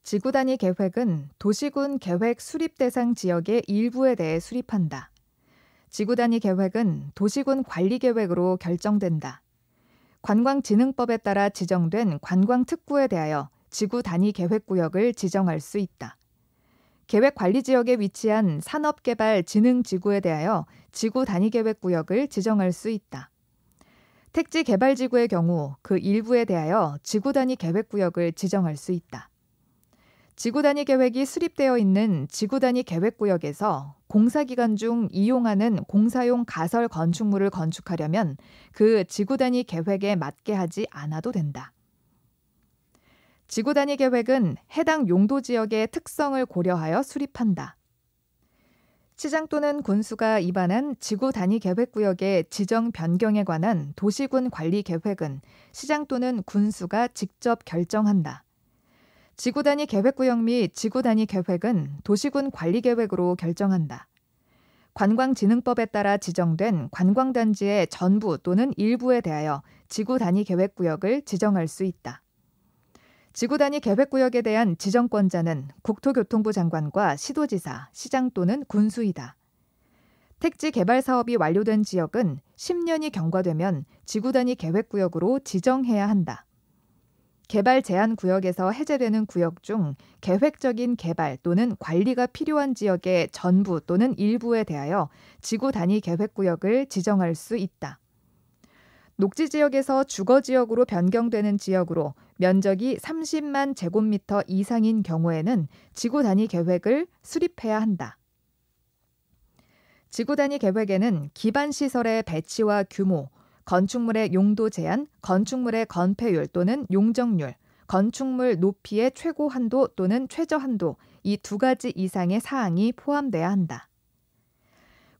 지구 단위 계획은 도시군 계획 수립 대상 지역의 일부에 대해 수립한다. 지구 단위 계획은 도시군 관리 계획으로 결정된다. 관광진흥법에 따라 지정된 관광특구에 대하여 지구 단위 계획구역을 지정할 수 있다. 계획관리지역에 위치한 산업개발진흥지구에 대하여 지구 단위 계획구역을 지정할 수 있다. 택지개발지구의 경우 그 일부에 대하여 지구 단위 계획구역을 지정할 수 있다. 지구 단위 계획이 수립되어 있는 지구 단위 계획구역에서 공사기간 중 이용하는 공사용 가설 건축물을 건축하려면 그 지구 단위 계획에 맞게 하지 않아도 된다. 지구 단위 계획은 해당 용도 지역의 특성을 고려하여 수립한다. 시장 또는 군수가 입안한 지구 단위 계획구역의 지정 변경에 관한 도시군 관리 계획은 시장 또는 군수가 직접 결정한다. 지구 단위 계획구역 및 지구 단위 계획은 도시군 관리 계획으로 결정한다. 관광진흥법에 따라 지정된 관광단지의 전부 또는 일부에 대하여 지구 단위 계획구역을 지정할 수 있다. 지구 단위 계획구역에 대한 지정권자는 국토교통부 장관과 시도지사, 시장 또는 군수이다. 택지 개발 사업이 완료된 지역은 10년이 경과되면 지구 단위 계획구역으로 지정해야 한다. 개발 제한 구역에서 해제되는 구역 중 계획적인 개발 또는 관리가 필요한 지역의 전부 또는 일부에 대하여 지구 단위 계획구역을 지정할 수 있다. 녹지지역에서 주거지역으로 변경되는 지역으로 면적이 30만 제곱미터 이상인 경우에는 지구 단위 계획을 수립해야 한다. 지구 단위 계획에는 기반시설의 배치와 규모, 건축물의 용도 제한, 건축물의 건폐율 또는 용적률, 건축물 높이의 최고 한도 또는 최저 한도 이 두 가지 이상의 사항이 포함돼야 한다.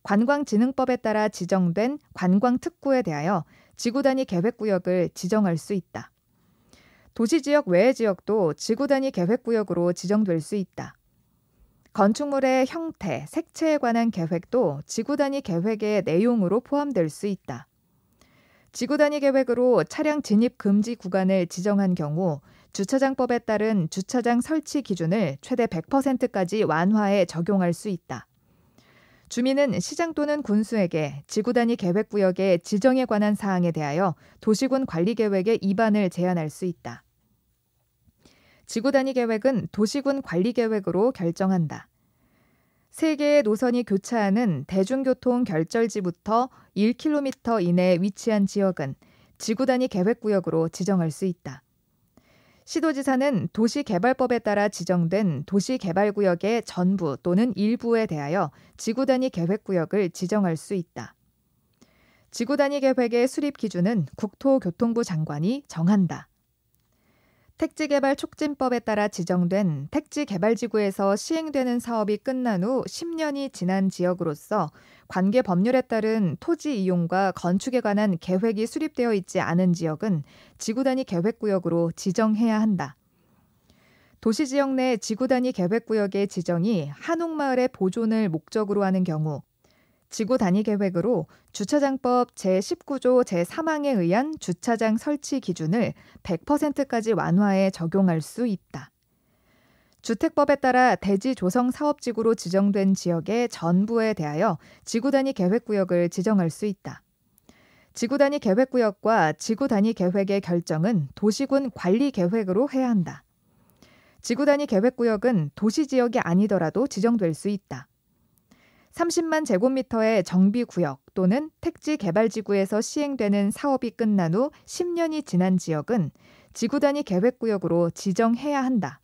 관광진흥법에 따라 지정된 관광특구에 대하여 지구 단위 계획구역을 지정할 수 있다. 도시지역 외의 지역도 지구 단위 계획구역으로 지정될 수 있다. 건축물의 형태, 색채에 관한 계획도 지구 단위 계획의 내용으로 포함될 수 있다. 지구 단위 계획으로 차량 진입 금지 구간을 지정한 경우 주차장법에 따른 주차장 설치 기준을 최대 100%까지 완화해 적용할 수 있다. 주민은 시장 또는 군수에게 지구 단위 계획구역의 지정에 관한 사항에 대하여 도시군 관리계획의 위반을 제한할 수 있다. 지구 단위 계획은 도시군 관리계획으로 결정한다. 3개의 노선이 교차하는 대중교통 결절지부터 1km 이내에 위치한 지역은 지구 단위 계획구역으로 지정할 수 있다. 시도지사는 도시개발법에 따라 지정된 도시개발구역의 전부 또는 일부에 대하여 지구 단위 계획구역을 지정할 수 있다. 지구 단위 계획의 수립 기준은 국토교통부 장관이 정한다. 택지개발촉진법에 따라 지정된 택지개발지구에서 시행되는 사업이 끝난 후 10년이 지난 지역으로서 관계 법률에 따른 토지 이용과 건축에 관한 계획이 수립되어 있지 않은 지역은 지구 단위 계획구역으로 지정해야 한다. 도시지역 내 지구 단위 계획구역의 지정이 한옥마을의 보존을 목적으로 하는 경우 지구 단위 계획으로 주차장법 제19조 제3항에 의한 주차장 설치 기준을 100%까지 완화해 적용할 수 있다. 주택법에 따라 대지 조성 사업지구로 지정된 지역의 전부에 대하여 지구 단위 계획구역을 지정할 수 있다. 지구 단위 계획구역과 지구 단위 계획의 결정은 도시군 관리 계획으로 해야 한다. 지구 단위 계획구역은 도시지역이 아니더라도 지정될 수 있다. 30만 제곱미터의 정비구역 또는 택지개발지구에서 시행되는 사업이 끝난 후 10년이 지난 지역은 지구 단위 계획구역으로 지정해야 한다.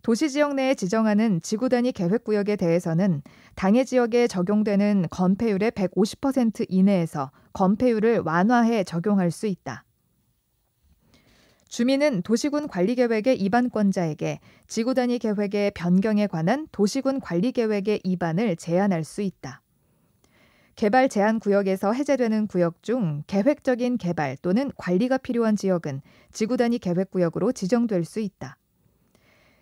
도시지역 내에 지정하는 지구 단위 계획구역에 대해서는 당해 지역에 적용되는 건폐율의 150% 이내에서 건폐율을 완화해 적용할 수 있다. 주민은 도시군 관리계획의 위반권자에게 지구 단위 계획의 변경에 관한 도시군 관리계획의 위반을 제한할 수 있다. 개발 제한 구역에서 해제되는 구역 중 계획적인 개발 또는 관리가 필요한 지역은 지구 단위 계획구역으로 지정될 수 있다.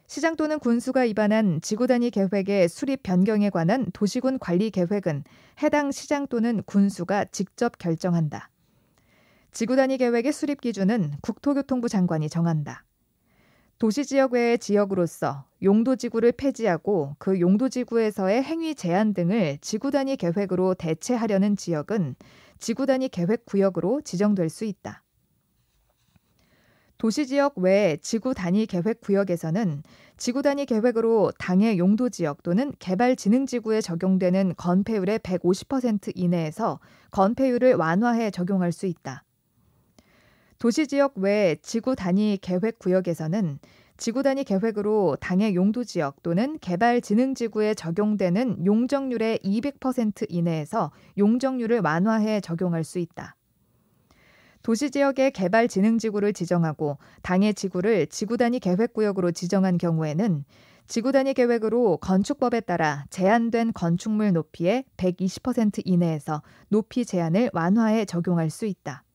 시장 또는 군수가 위반한 지구 단위 계획의 수립 변경에 관한 도시군 관리 계획은 해당 시장 또는 군수가 직접 결정한다. 지구 단위 계획의 수립 기준은 국토교통부 장관이 정한다. 도시지역 외의 지역으로서 용도지구를 폐지하고 그 용도지구에서의 행위 제한 등을 지구단위 계획으로 대체하려는 지역은 지구단위 계획구역으로 지정될 수 있다. 도시지역 외 지구단위 계획구역에서는 지구단위 계획으로 당해 용도지역 또는 개발진흥지구에 적용되는 건폐율의 150% 이내에서 건폐율을 완화해 적용할 수 있다. 도시지역 외 지구단위 계획구역에서는 지구단위 계획으로 당해 용도지역 또는 개발진흥지구에 적용되는 용적률의 200% 이내에서 용적률을 완화해 적용할 수 있다. 도시지역의 개발진흥지구를 지정하고 당해 지구를 지구단위 계획구역으로 지정한 경우에는 지구단위 계획으로 건축법에 따라 제한된 건축물 높이의 120% 이내에서 높이 제한을 완화해 적용할 수 있다.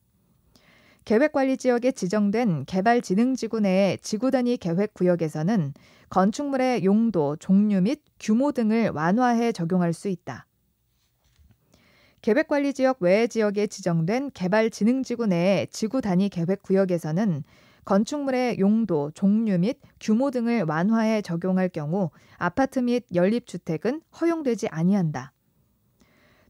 계획관리지역에 지정된 개발진흥지구 내의 지구단위 계획구역에서는 건축물의 용도, 종류 및 규모 등을 완화해 적용할 수 있다. 계획관리지역 외의 지역에 지정된 개발진흥지구 내의 지구단위 계획구역에서는 건축물의 용도, 종류 및 규모 등을 완화해 적용할 경우 아파트 및 연립주택은 허용되지 아니한다.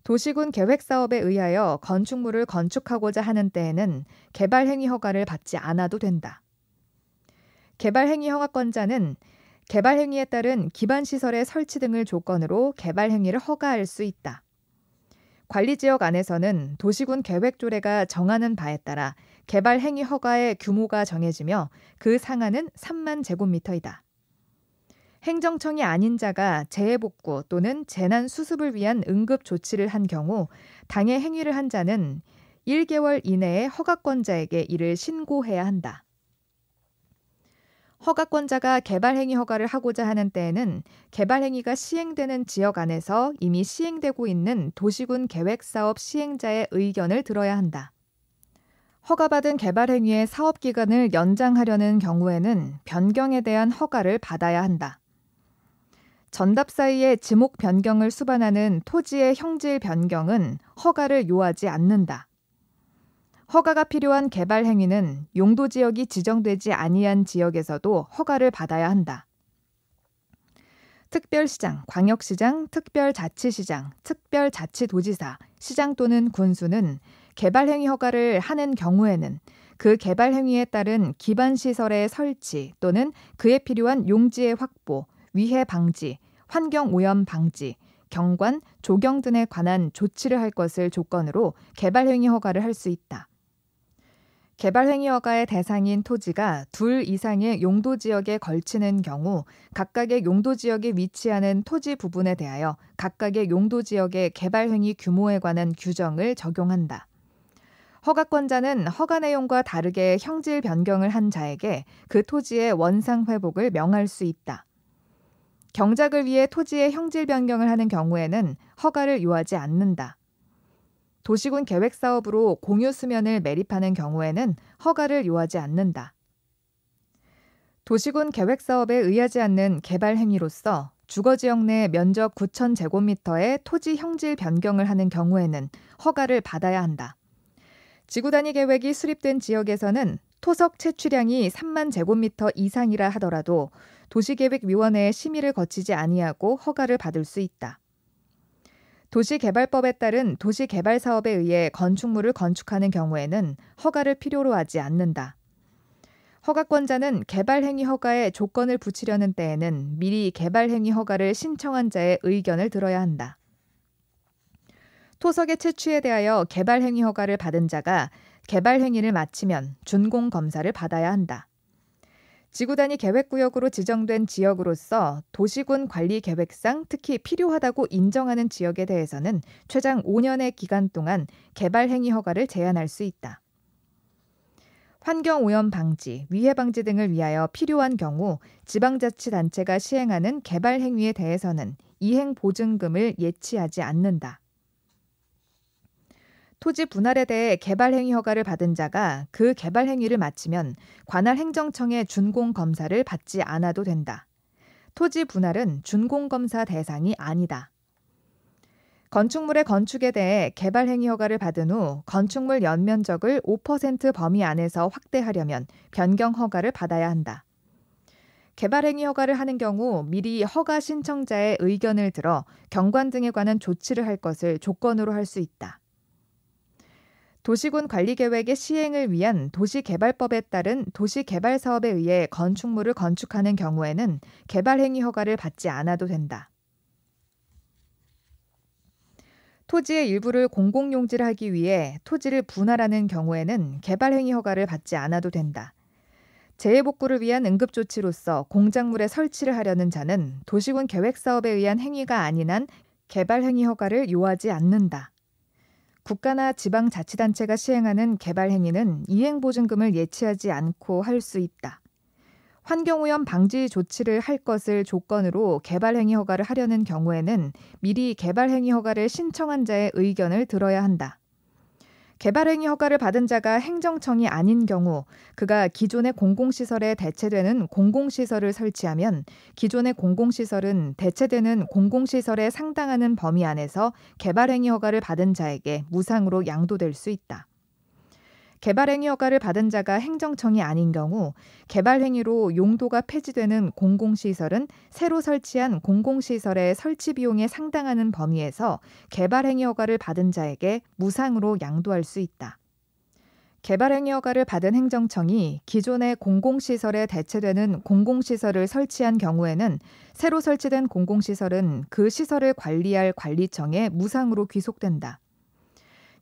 도시군 계획사업에 의하여 건축물을 건축하고자 하는 때에는 개발행위 허가를 받지 않아도 된다. 개발행위 허가권자는 개발행위에 따른 기반시설의 설치 등을 조건으로 개발행위를 허가할 수 있다. 관리지역 안에서는 도시군 계획조례가 정하는 바에 따라 개발행위 허가의 규모가 정해지며 그 상한은 3만 제곱미터이다. 행정청이 아닌 자가 재해복구 또는 재난수습을 위한 응급조치를 한 경우 당해 행위를 한 자는 1개월 이내에 허가권자에게 이를 신고해야 한다. 허가권자가 개발행위 허가를 하고자 하는 때에는 개발행위가 시행되는 지역 안에서 이미 시행되고 있는 도시군 계획사업 시행자의 의견을 들어야 한다. 허가받은 개발행위의 사업기간을 연장하려는 경우에는 변경에 대한 허가를 받아야 한다. 전답 사이에 지목 변경을 수반하는 토지의 형질 변경은 허가를 요하지 않는다. 허가가 필요한 개발 행위는 용도지역이 지정되지 아니한 지역에서도 허가를 받아야 한다. 특별시장, 광역시장, 특별자치시장, 특별자치도지사, 시장 또는 군수는 개발행위 허가를 하는 경우에는 그 개발행위에 따른 기반시설의 설치 또는 그에 필요한 용지의 확보, 위해 방지, 환경오염 방지, 경관, 조경 등에 관한 조치를 할 것을 조건으로 개발행위 허가를 할 수 있다. 개발행위 허가의 대상인 토지가 2 이상의 용도지역에 걸치는 경우 각각의 용도지역에 위치하는 토지 부분에 대하여 각각의 용도지역의 개발행위 규모에 관한 규정을 적용한다. 허가권자는 허가 내용과 다르게 형질 변경을 한 자에게 그 토지의 원상 회복을 명할 수 있다. 경작을 위해 토지의 형질 변경을 하는 경우에는 허가를 요하지 않는다. 도시군 계획사업으로 공유 수면을 매립하는 경우에는 허가를 요하지 않는다. 도시군 계획사업에 의하지 않는 개발 행위로서 주거지역 내 면적 9,000제곱미터의 토지 형질 변경을 하는 경우에는 허가를 받아야 한다. 지구단위 계획이 수립된 지역에서는 토석 채취량이 3만 제곱미터 이상이라 하더라도 도시계획위원회의 심의를 거치지 아니하고 허가를 받을 수 있다. 도시개발법에 따른 도시개발사업에 의해 건축물을 건축하는 경우에는 허가를 필요로 하지 않는다. 허가권자는 개발행위 허가에 조건을 붙이려는 때에는 미리 개발행위 허가를 신청한 자의 의견을 들어야 한다. 토석의 채취에 대하여 개발행위 허가를 받은 자가 개발행위를 마치면 준공검사를 받아야 한다. 지구단위 계획구역으로 지정된 지역으로서 도시군 관리계획상 특히 필요하다고 인정하는 지역에 대해서는 최장 5년의 기간 동안 개발행위 허가를 제한할 수 있다. 환경오염 방지, 위해 방지 등을 위하여 필요한 경우 지방자치단체가 시행하는 개발행위에 대해서는 이행보증금을 예치하지 않는다. 토지 분할에 대해 개발행위 허가를 받은 자가 그 개발행위를 마치면 관할 행정청의 준공검사를 받지 않아도 된다. 토지 분할은 준공검사 대상이 아니다. 건축물의 건축에 대해 개발행위 허가를 받은 후 건축물 연면적을 5% 범위 안에서 확대하려면 변경 허가를 받아야 한다. 개발행위 허가를 하는 경우 미리 허가 신청자의 의견을 들어 경관 등에 관한 조치를 할 것을 조건으로 할 수 있다. 도시군 관리계획의 시행을 위한 도시개발법에 따른 도시개발사업에 의해 건축물을 건축하는 경우에는 개발행위 허가를 받지 않아도 된다. 토지의 일부를 공공용지를 하기 위해 토지를 분할하는 경우에는 개발행위 허가를 받지 않아도 된다. 재해복구를 위한 응급조치로서 공작물의 설치를 하려는 자는 도시군 계획사업에 의한 행위가 아닌 한 개발행위 허가를 요하지 않는다. 국가나 지방자치단체가 시행하는 개발행위는 이행보증금을 예치하지 않고 할 수 있다. 환경오염 방지 조치를 할 것을 조건으로 개발행위 허가를 하려는 경우에는 미리 개발행위 허가를 신청한 자의 의견을 들어야 한다. 개발행위 허가를 받은 자가 행정청이 아닌 경우 그가 기존의 공공시설에 대체되는 공공시설을 설치하면 기존의 공공시설은 대체되는 공공시설에 상당하는 범위 안에서 개발행위 허가를 받은 자에게 무상으로 양도될 수 있다. 개발행위 허가를 받은 자가 행정청이 아닌 경우 개발행위로 용도가 폐지되는 공공시설은 새로 설치한 공공시설의 설치 비용에 상당하는 범위에서 개발행위 허가를 받은 자에게 무상으로 양도할 수 있다. 개발행위 허가를 받은 행정청이 기존의 공공시설에 대체되는 공공시설을 설치한 경우에는 새로 설치된 공공시설은 그 시설을 관리할 관리청에 무상으로 귀속된다.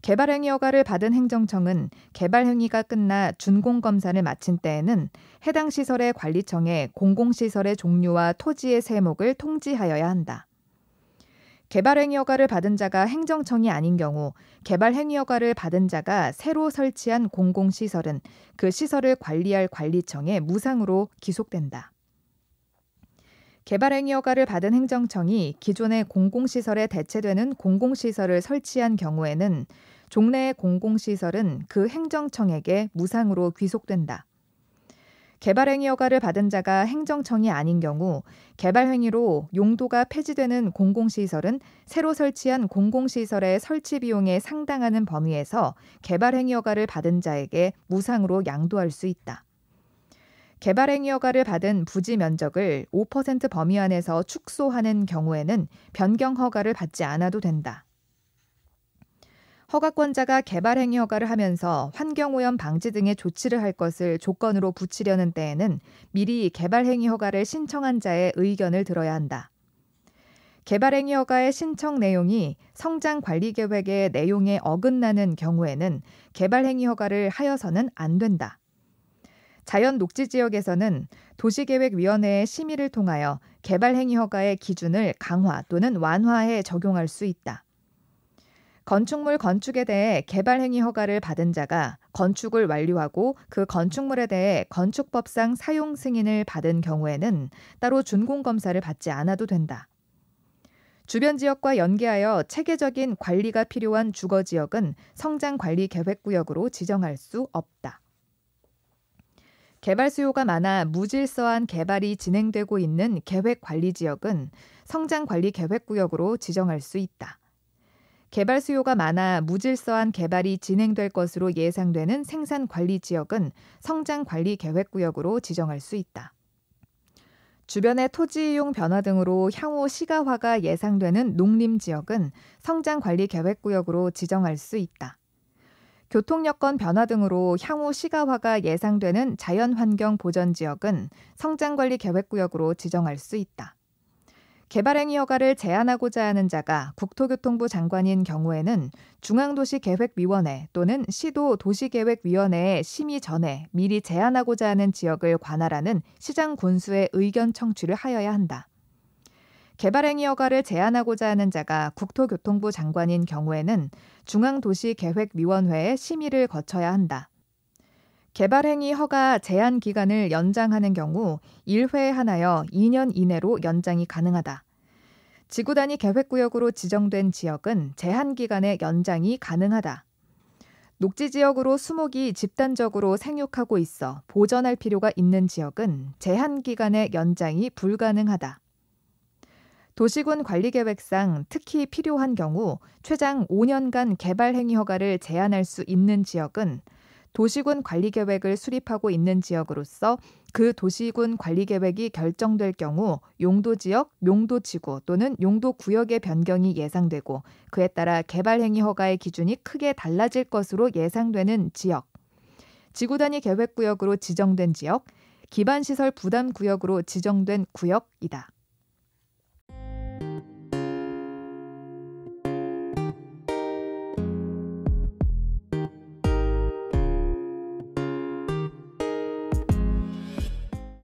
개발행위 허가를 받은 행정청은 개발행위가 끝나 준공검사를 마친 때에는 해당 시설의 관리청에 공공시설의 종류와 토지의 세목을 통지하여야 한다. 개발행위 허가를 받은 자가 행정청이 아닌 경우 개발행위 허가를 받은 자가 새로 설치한 공공시설은 그 시설을 관리할 관리청에 무상으로 귀속된다. 개발행위 허가를 받은 행정청이 기존의 공공시설에 대체되는 공공시설을 설치한 경우에는 종래의 공공시설은 그 행정청에게 무상으로 귀속된다. 개발행위 허가를 받은 자가 행정청이 아닌 경우 개발행위로 용도가 폐지되는 공공시설은 새로 설치한 공공시설의 설치 비용에 상당하는 범위에서 개발행위 허가를 받은 자에게 무상으로 양도할 수 있다. 개발행위 허가를 받은 부지 면적을 5% 범위 안에서 축소하는 경우에는 변경 허가를 받지 않아도 된다. 허가권자가 개발행위 허가를 하면서 환경오염 방지 등의 조치를 할 것을 조건으로 붙이려는 때에는 미리 개발행위 허가를 신청한 자의 의견을 들어야 한다. 개발행위 허가의 신청 내용이 성장관리계획의 내용에 어긋나는 경우에는 개발행위 허가를 하여서는 안 된다. 자연녹지지역에서는 도시계획위원회의 심의를 통하여 개발행위 허가의 기준을 강화 또는 완화해 적용할 수 있다. 건축물 건축에 대해 개발행위 허가를 받은 자가 건축을 완료하고 그 건축물에 대해 건축법상 사용 승인을 받은 경우에는 따로 준공검사를 받지 않아도 된다. 주변 지역과 연계하여 체계적인 관리가 필요한 주거지역은 성장관리계획구역으로 지정할 수 없다. 개발 수요가 많아 무질서한 개발이 진행되고 있는 계획관리지역은 성장관리계획구역으로 지정할 수 있다. 개발 수요가 많아 무질서한 개발이 진행될 것으로 예상되는 생산관리지역은 성장관리계획구역으로 지정할 수 있다. 주변의 토지 이용 변화 등으로 향후 시가화가 예상되는 농림지역은 성장관리계획구역으로 지정할 수 있다. 교통여건 변화 등으로 향후 시가화가 예상되는 자연환경보전지역은 성장관리계획구역으로 지정할 수 있다. 개발행위 허가를 제한하고자 하는 자가 국토교통부 장관인 경우에는 중앙도시계획위원회 또는 시도도시계획위원회에 심의 전에 미리 제한하고자 하는 지역을 관할하는 시장 군수의 의견 청취를 하여야 한다. 개발행위 허가를 제한하고자 하는 자가 국토교통부 장관인 경우에는 중앙도시계획위원회의 심의를 거쳐야 한다. 개발행위 허가 제한 기간을 연장하는 경우 1회 한하여 2년 이내로 연장이 가능하다. 지구 단위 계획구역으로 지정된 지역은 제한 기간의 연장이 가능하다. 녹지지역으로 수목이 집단적으로 생육하고 있어 보전할 필요가 있는 지역은 제한 기간의 연장이 불가능하다. 도시군 관리계획상 특히 필요한 경우 최장 5년간 개발행위 허가를 제한할 수 있는 지역은 도시군 관리계획을 수립하고 있는 지역으로서 그 도시군 관리계획이 결정될 경우 용도지역, 용도지구 또는 용도구역의 변경이 예상되고 그에 따라 개발행위 허가의 기준이 크게 달라질 것으로 예상되는 지역, 지구단위 계획구역으로 지정된 지역, 기반시설 부담구역으로 지정된 구역이다.